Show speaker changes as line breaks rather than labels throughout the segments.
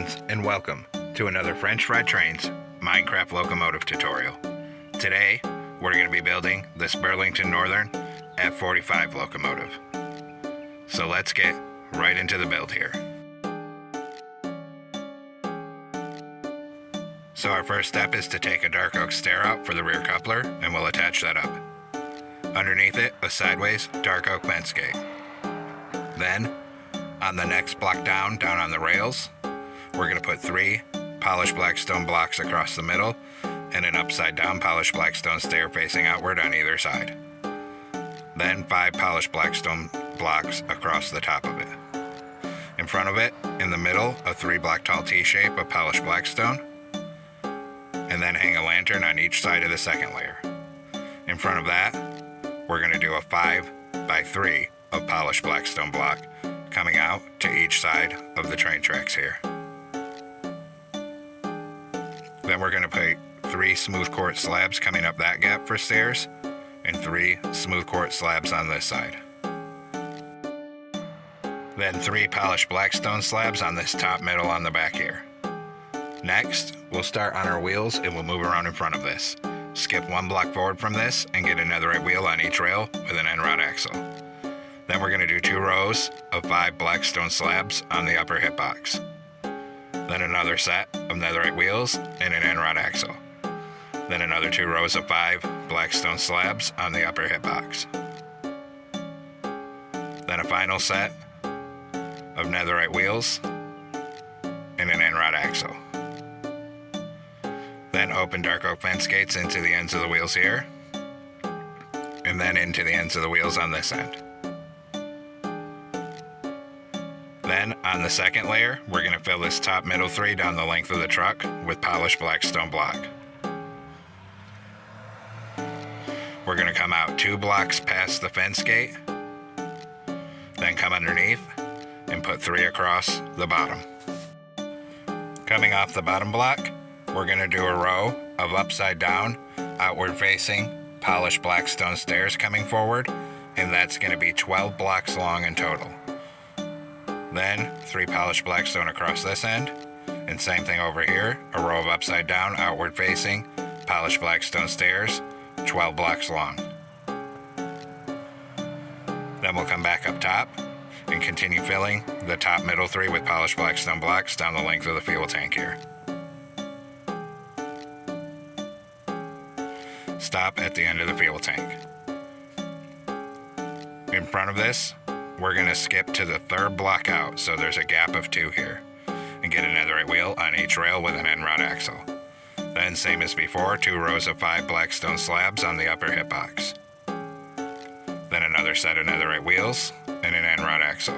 friends, and welcome to another French Fried Trains Minecraft locomotive tutorial. Today, we're going to be building this Burlington Northern F45 locomotive. So let's get right into the build here. So our first step is to take a dark oak stair out for the rear coupler, and we'll attach that up. Underneath it, a sideways dark oak fence gate. Then, on the next block down on the rails, we're going to put 3 polished black stone blocks across the middle and an upside down polished black stone stair facing outward on either side. Then 5 polished black stone blocks across the top of it. In front of it, in the middle, a 3 block tall T-shape of polished black stone, and then hang a lantern on each side of the second layer. In front of that, we're going to do a 5 by 3 of polished black stone block coming out to each side of the train tracks here. Then we're going to put 3 smooth quartz slabs coming up that gap for stairs, and 3 smooth quartz slabs on this side. Then 3 polished black stone slabs on this top middle on the back here. Next, we'll start on our wheels and we'll move around in front of this. Skip 1 block forward from this and get a netherite wheel on each rail with an end rod axle. Then we're going to do 2 rows of 5 black stone slabs on the upper hip box. Then another set of netherite wheels and an end rod axle. Then another 2 rows of 5 black stone slabs on the upper hip box. Then a final set of netherite wheels and an end rod axle. Then open dark oak fence gates into the ends of the wheels here, and then into the ends of the wheels on this end. Then, on the second layer, we're going to fill this top middle 3 down the length of the truck with polished black stone block. We're going to come out 2 blocks past the fence gate, then come underneath and put 3 across the bottom. Coming off the bottom block, we're going to do a row of upside down, outward facing, polished black stone stairs coming forward, and that's going to be 12 blocks long in total. Then 3 polished black stone across this end, and same thing over here, a row of upside down, outward facing, polished black stone stairs, 12 blocks long. Then we'll come back up top and continue filling the top middle 3 with polished black stone blocks down the length of the fuel tank here. Stop at the end of the fuel tank. In front of this, we're going to skip to the 3rd block out, so there's a gap of 2 here, and get a netherite wheel on each rail with an end rod axle. Then, same as before, 2 rows of 5 black stone slabs on the upper hip box. Then another set of netherite wheels and an end rod axle.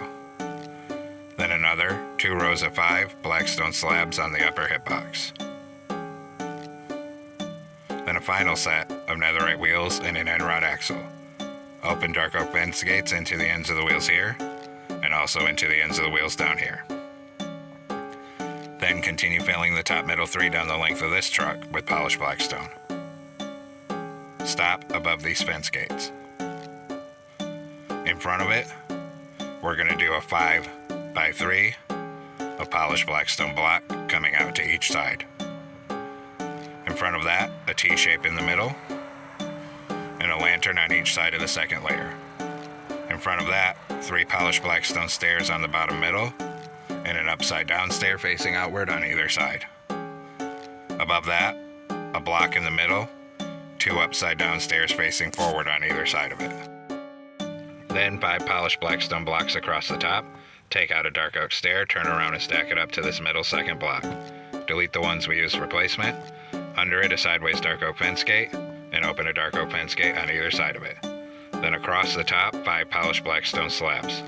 Then another 2 rows of 5 black stone slabs on the upper hip box. Then a final set of netherite wheels and an end rod axle. Open dark oak fence gates into the ends of the wheels here, and also into the ends of the wheels down here. Then continue filling the top middle 3 down the length of this truck with polished black stone. Stop above these fence gates. In front of it, we're going to do a 5 by 3 of polished black stone block coming out to each side. In front of that, a T-shape in the middle, and a lantern on each side of the second layer. In front of that, 3 polished black stone stairs on the bottom middle, and an upside down stair facing outward on either side. Above that, a block in the middle, 2 upside down stairs facing forward on either side of it. Then 5 polished black stone blocks across the top. Take out a dark oak stair, turn around and stack it up to this middle 2nd block. Delete the ones we used for placement. Under it, a sideways dark oak fence gate, and open a dark oak fence gate on either side of it. Then across the top, 5 polished black stone slabs.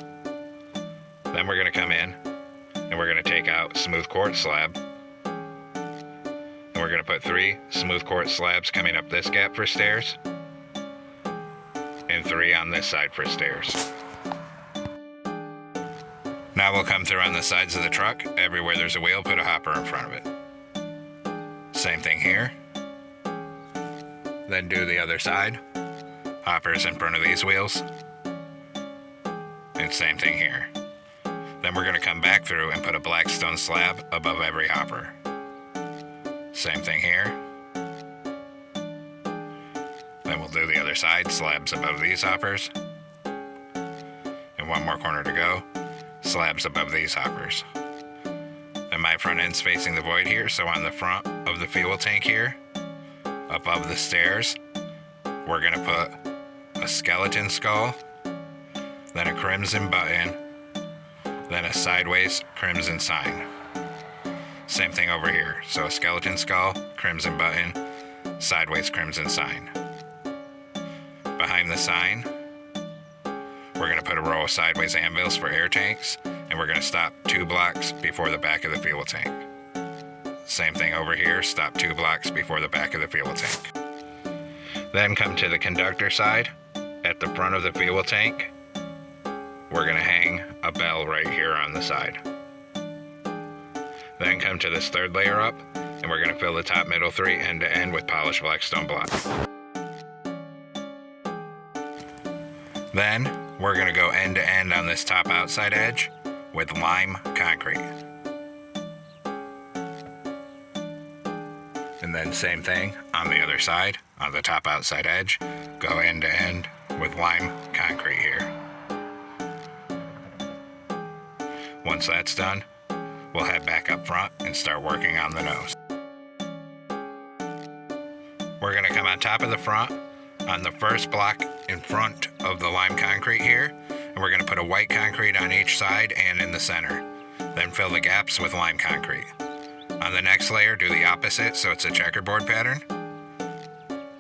Then we're going to come in, and we're going to take out smooth quartz slab, and we're going to put 3 smooth quartz slabs coming up this gap for stairs, and 3 on this side for stairs. Now we'll come through on the sides of the truck. Everywhere there's a wheel, put a hopper in front of it. Same thing here. Then do the other side. Hoppers in front of these wheels. And same thing here. Then we're going to come back through and put a black stone slab above every hopper. Same thing here. Then we'll do the other side, slabs above these hoppers. And one more corner to go, slabs above these hoppers. And my front end's facing the void here, so on the front of the fuel tank here, above the stairs, we're going to put a skeleton skull, then a crimson button, then a sideways crimson sign. Same thing over here. So a skeleton skull, crimson button, sideways crimson sign. Behind the sign, we're going to put a row of sideways anvils for air tanks, and we're going to stop 2 blocks before the back of the fuel tank. Same thing over here, stop 2 blocks before the back of the fuel tank. Then come to the conductor side. At the front of the fuel tank, we're going to hang a bell right here on the side. Then come to this 3rd layer up, and we're going to fill the top middle 3 end to end with polished black stone block. Then we're going to go end to end on this top outside edge with lime concrete. And then same thing on the other side, on the top outside edge, go end to end with lime concrete here. Once that's done, we'll head back up front and start working on the nose. We're going to come on top of the front on the first block in front of the lime concrete here, and we're going to put a white concrete on each side and in the center. Then fill the gaps with lime concrete. On the next layer, do the opposite so it's a checkerboard pattern.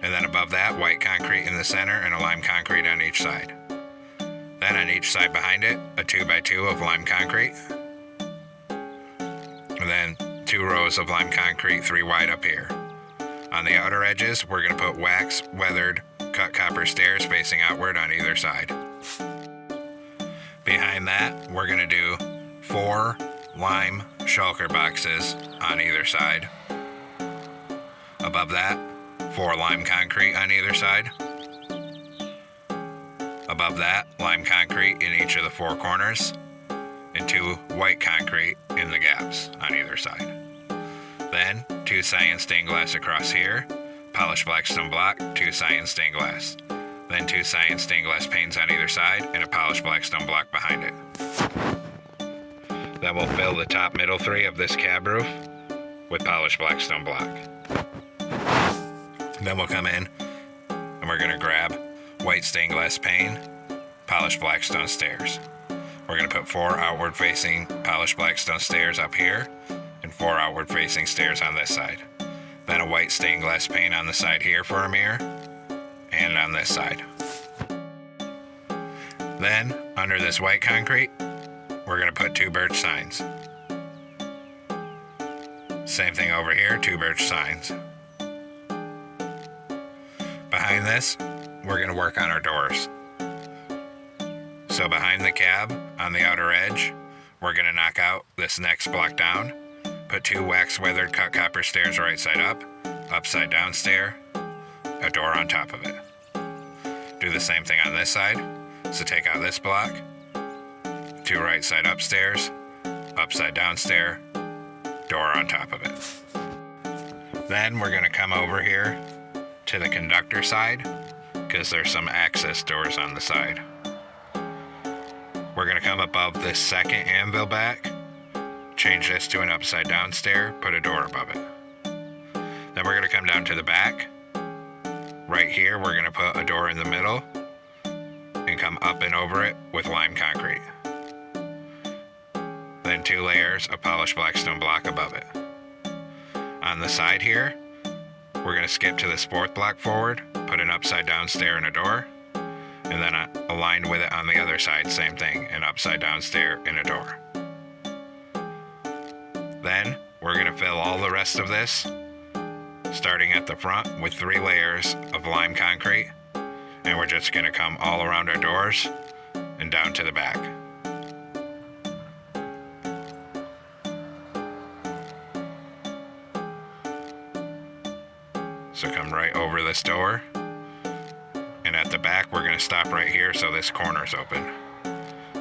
And then above that, white concrete in the center and a lime concrete on each side. Then on each side behind it, a 2x2 of lime concrete. And then 2 rows of lime concrete, 3 wide up here. On the outer edges, we're going to put wax weathered cut copper stairs facing outward on either side. Behind that, we're going to do 4 lime shulker boxes on either side. Above that, 4 lime concrete on either side. Above that, lime concrete in each of the 4 corners, and 2 white concrete in the gaps on either side. Then 2 cyan stained glass across here, polished black stone block, 2 cyan stained glass. Then 2 cyan stained glass panes on either side and a polished black stone block behind it. Then we'll fill the top middle 3 of this cab roof with polished black stone block. Then we'll come in and we're going to grab white stained glass pane, polished black stone stairs. We're going to put 4 outward facing polished black stone stairs up here and 4 outward facing stairs on this side. Then a white stained glass pane on the side here for a mirror and on this side. Then under this white concrete, we're going to put 2 birch signs. Same thing over here, 2 birch signs. Behind this, we're going to work on our doors. So behind the cab, on the outer edge, we're going to knock out this next block down, put 2 wax weathered cut copper stairs right side up, upside down stair, a door on top of it. Do the same thing on this side, so take out this block, 2 right side up stairs, upside down stair, door on top of it. Then we're going to come over here to the conductor side, because there's some access doors on the side. We're going to come above this second anvil back, change this to an upside down stair, put a door above it. Then we're going to come down to the back. Right here, we're going to put a door in the middle and come up and over it with lime concrete. Then 2 layers of polished black stone block above it. On the side here, we're going to skip to this 4th block forward, put an upside down stair and a door, and then aligned with it on the other side, same thing, an upside down stair and a door. Then we're going to fill all the rest of this, starting at the front with 3 layers of lime concrete, and we're just going to come all around our doors and down to the back. So come right over this door, and at the back we're going to stop right here so this corner's open.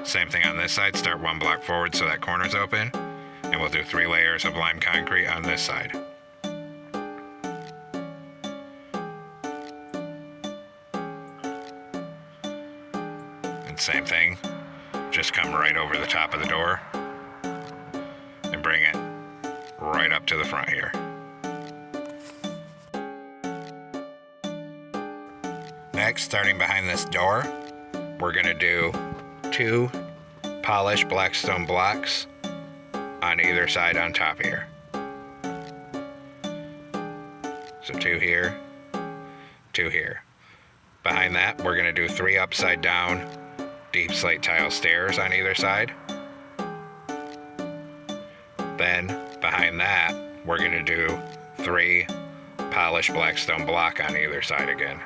Same thing on this side, start 1 block forward so that corner's open, and we'll do 3 layers of lime concrete on this side. And same thing, just come right over the top of the door and bring it right up to the front here. Next, starting behind this door, we're going to do 2 polished black stone blocks on either side on top here. So 2 here, 2 here. Behind that, we're going to do 3 upside down deep slate tile stairs on either side. Then behind that, we're going to do 3 polished black stone block on either side again.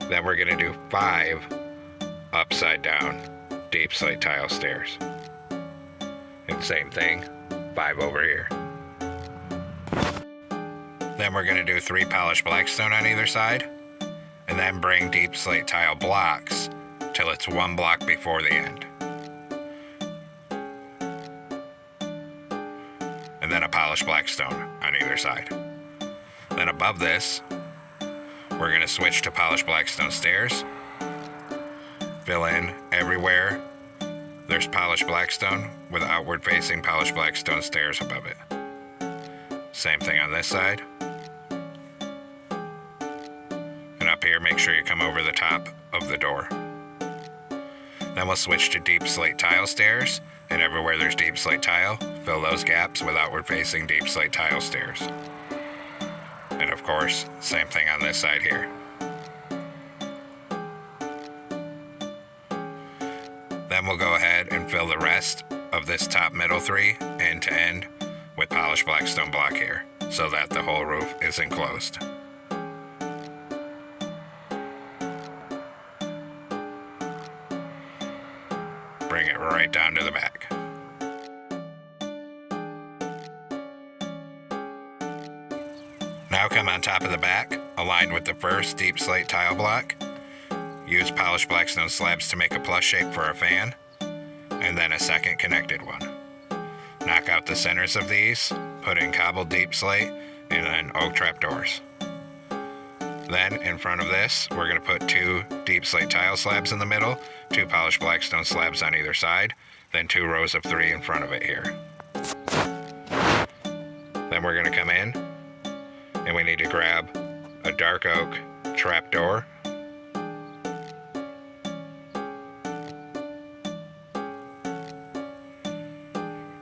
Then we're going to do 5 upside down deep slate tile stairs. And same thing, 5 over here. Then we're going to do 3 polished black stone on either side, and then bring deep slate tile blocks till it's 1 block before the end. And then a polished black stone on either side. Then above this, we're going to switch to polished black stone stairs. Fill in everywhere there's polished black stone with outward facing polished black stone stairs above it. Same thing on this side. And up here, make sure you come over the top of the door. Then we'll switch to deep slate tile stairs, and everywhere there's deep slate tile, fill those gaps with outward facing deep slate tile stairs. And of course, same thing on this side here. Then we'll go ahead and fill the rest of this top middle 3 end to end with polished black stone block here, so that the whole roof is enclosed. Bring it right down to the back. Now come on top of the back, aligned with the first deep slate tile block. Use polished black stone slabs to make a plus shape for a fan, and then a second connected one. Knock out the centers of these, put in cobbled deep slate, and then oak trapdoors. Then, in front of this, we're going to put 2 deep slate tile slabs in the middle, 2 polished black stone slabs on either side, then 2 rows of 3 in front of it here. Then we're going to come in, and we need to grab a dark oak trapdoor.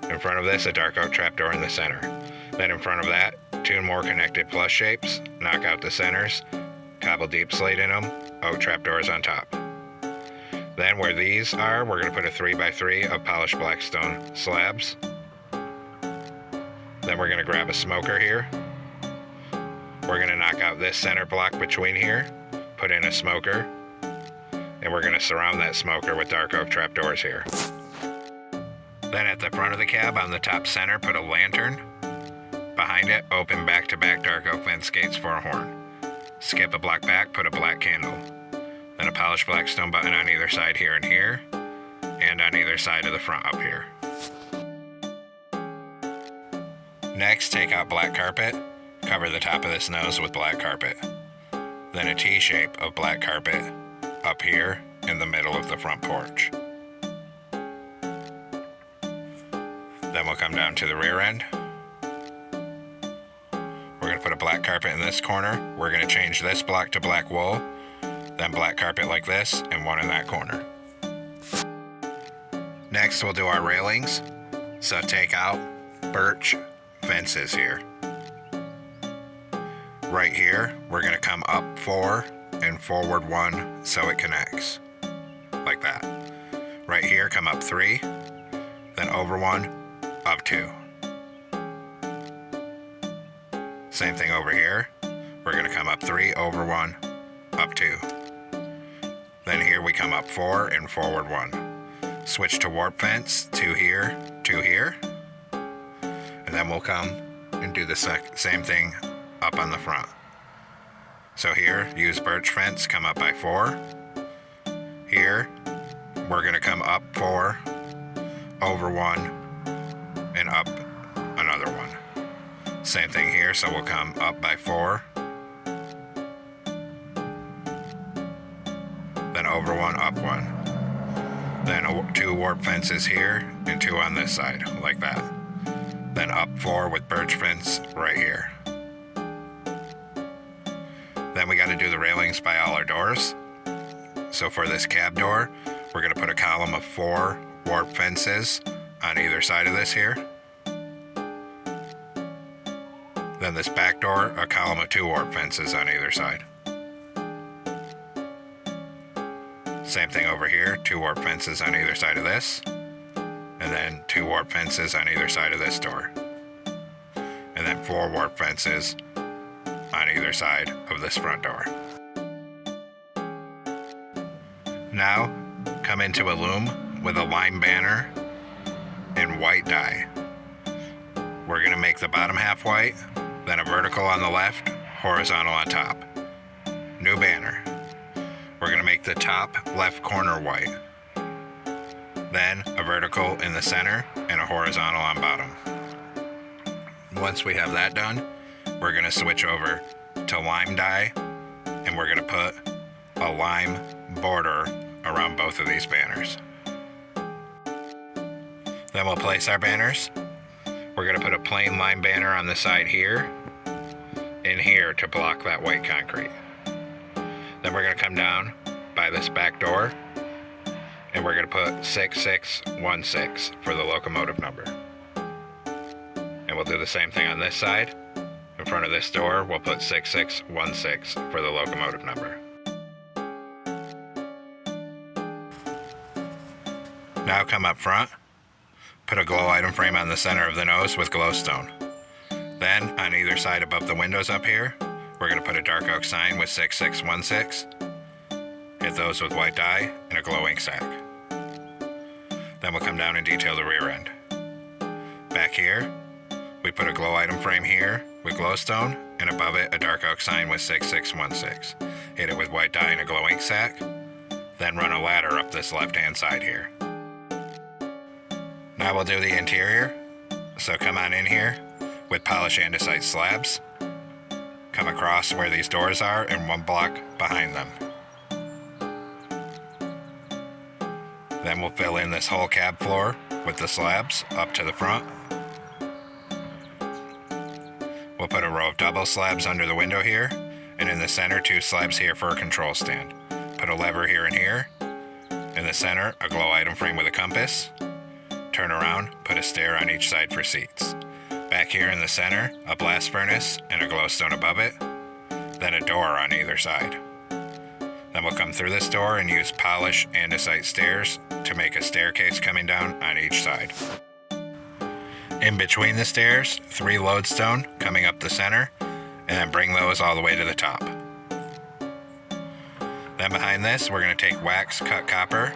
In front of this, a dark oak trapdoor in the center. Then in front of that, 2 more connected plus shapes, knock out the centers, cobble deep slate in them, oak trapdoors on top. Then where these are, we're going to put a 3x3 of polished black stone slabs. Then we're going to grab a smoker here. We're going to knock out this center block between here, put in a smoker, and we're going to surround that smoker with dark oak trapdoors here. Then at the front of the cab on the top center, put a lantern. Behind it, open back-to-back dark oak fence gates for a horn. Skip a block back, put a black candle. Then a polished black stone button on either side here and here, and on either side of the front up here. Next, take out black carpet. Cover the top of this nose with black carpet. Then a T-shape of black carpet up here in the middle of the front porch. Then we'll come down to the rear end. We're going to put a black carpet in this corner. We're going to change this block to black wool, then black carpet like this, and one in that corner. Next, we'll do our railings. So take out birch fences here. Right here, we're going to come up 4 and forward 1 so it connects. Like that. Right here, come up 3, then over 1, up 2. Same thing over here. We're going to come up 3, over 1, up 2. Then here we come up 4 and forward 1. Switch to warp fence, 2 here, 2 here. And then we'll come and do the same thing up on the front. So here, use birch fence, come up by 4. Here, we're going to come up 4, over 1, and up another 1. Same thing here, so we'll come up by 4, then over 1, up 1. Then 2 warp fences here, and 2 on this side, like that. Then up 4 with birch fence right here. Then we got to do the railings by all our doors. So for this cab door, we're going to put a column of 4 warp fences on either side of this here. Then this back door, a column of 2 warp fences on either side. Same thing over here, 2 warp fences on either side of this. And then 2 warp fences on either side of this door. And then 4 warp fences on either side of this front door. Now, come into a loom with a lime banner and white dye. We're going to make the bottom half white, then a vertical on the left, horizontal on top. New banner. We're going to make the top left corner white. Then a vertical in the center and a horizontal on bottom. Once we have that done, we're going to switch over to lime dye, and we're going to put a lime border around both of these banners. Then we'll place our banners. We're going to put a plain lime banner on the side here and here to block that white concrete. Then we're going to come down by this back door, and we're going to put 6616 for the locomotive number. And we'll do the same thing on this side. In front of this door, we'll put 6616 for the locomotive number. Now come up front, put a glow item frame on the center of the nose with glowstone. Then, on either side above the windows up here, we're going to put a dark oak sign with 6616. Hit those with white dye and a glow ink sac. Then we'll come down and detail the rear end. Back here, we put a glow item frame here with glowstone, and above it a dark oak sign with 6616. Hit it with white dye and a glow ink sac. Then run a ladder up this left-hand side here. Now we'll do the interior. So come on in here with polished andesite slabs. Come across where these doors are and 1 block behind them. Then we'll fill in this whole cab floor with the slabs up to the front. We'll put a row of double slabs under the window here, and in the center 2 slabs here for a control stand. Put a lever here and here. In the center, a glow item frame with a compass. Turn around, put a stair on each side for seats. Back here in the center, a blast furnace and a glowstone above it. Then a door on either side. Then we'll come through this door and use polished andesite stairs to make a staircase coming down on each side. In between the stairs, 3 lodestone coming up the center, and then bring those all the way to the top. Then behind this, we're going to take wax cut copper,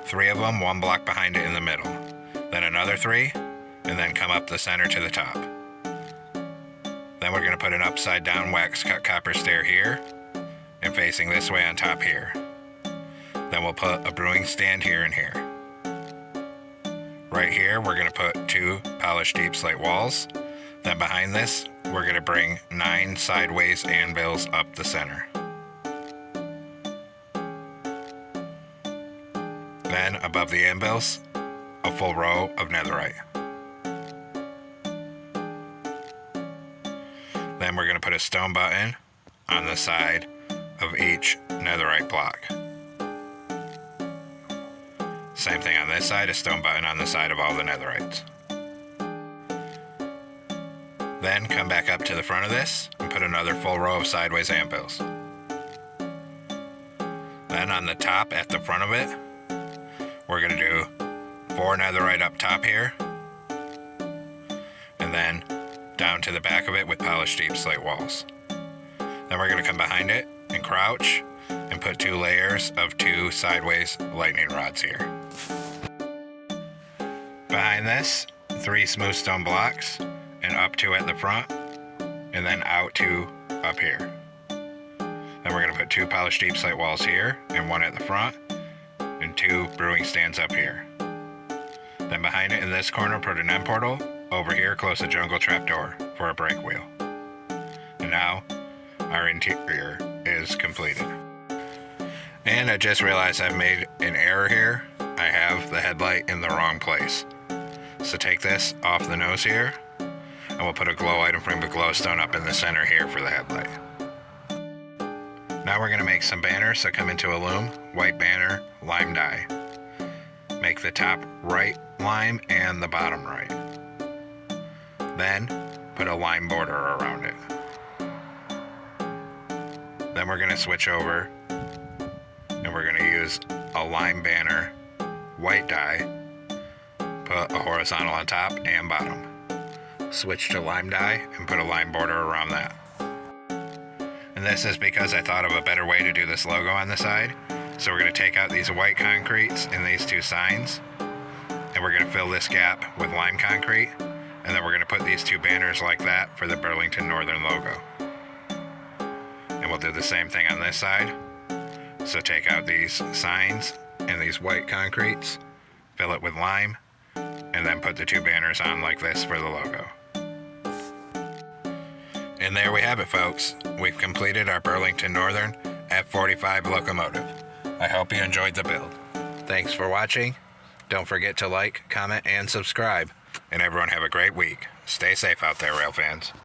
3 of them, 1 block behind it in the middle. Then another 3, and then come up the center to the top. Then we're going to put an upside down wax cut copper stair here, and facing this way on top here. Then we'll put a brewing stand here and here. Right here, we're going to put 2 polished deep slate walls. Then behind this, we're going to bring 9 sideways anvils up the center. Then above the anvils, a full row of netherite. Then we're going to put a stone button on the side of each netherite block. Same thing on this side, a stone button on the side of all the netherites. Then come back up to the front of this and put another full row of sideways anvils. Then on the top at the front of it, we're going to do 4 netherite up top here, and then down to the back of it with polished deep slate walls. Then we're going to come behind it and crouch and put 2 layers of 2 sideways lightning rods here. Behind this, 3 smooth stone blocks, and up 2 at the front, and then out 2 up here. Then we're going to put 2 polished deep slate walls here, and 1 at the front, and 2 brewing stands up here. Then behind it in this corner, put an end portal. Over here, close the jungle trapdoor for a brake wheel. And now, our interior is completed. And I just realized I've made an error here. I have the headlight in the wrong place. So take this off the nose here, and we'll put a glow item frame with glowstone up in the center here for the headlight. Now we're going to make some banners that come into a loom. White banner, lime dye. Make the top right lime and the bottom right. Then put a lime border around it. Then we're going to switch over and we're going to use a lime banner, white dye, put a horizontal on top and bottom. Switch to lime dye and put a lime border around that. And this is because I thought of a better way to do this logo on the side. So we're going to take out these white concretes in these 2 signs, and we're going to fill this gap with lime concrete, and then we're going to put these 2 banners like that for the Burlington Northern logo. And we'll do the same thing on this side. So take out these signs and these white concretes, fill it with lime, and then put the 2 banners on like this for the logo. And there we have it, folks. We've completed our Burlington Northern F45 locomotive. I hope you enjoyed the build. Thanks for watching. Don't forget to like, comment, and subscribe. And everyone have a great week. Stay safe out there, rail fans.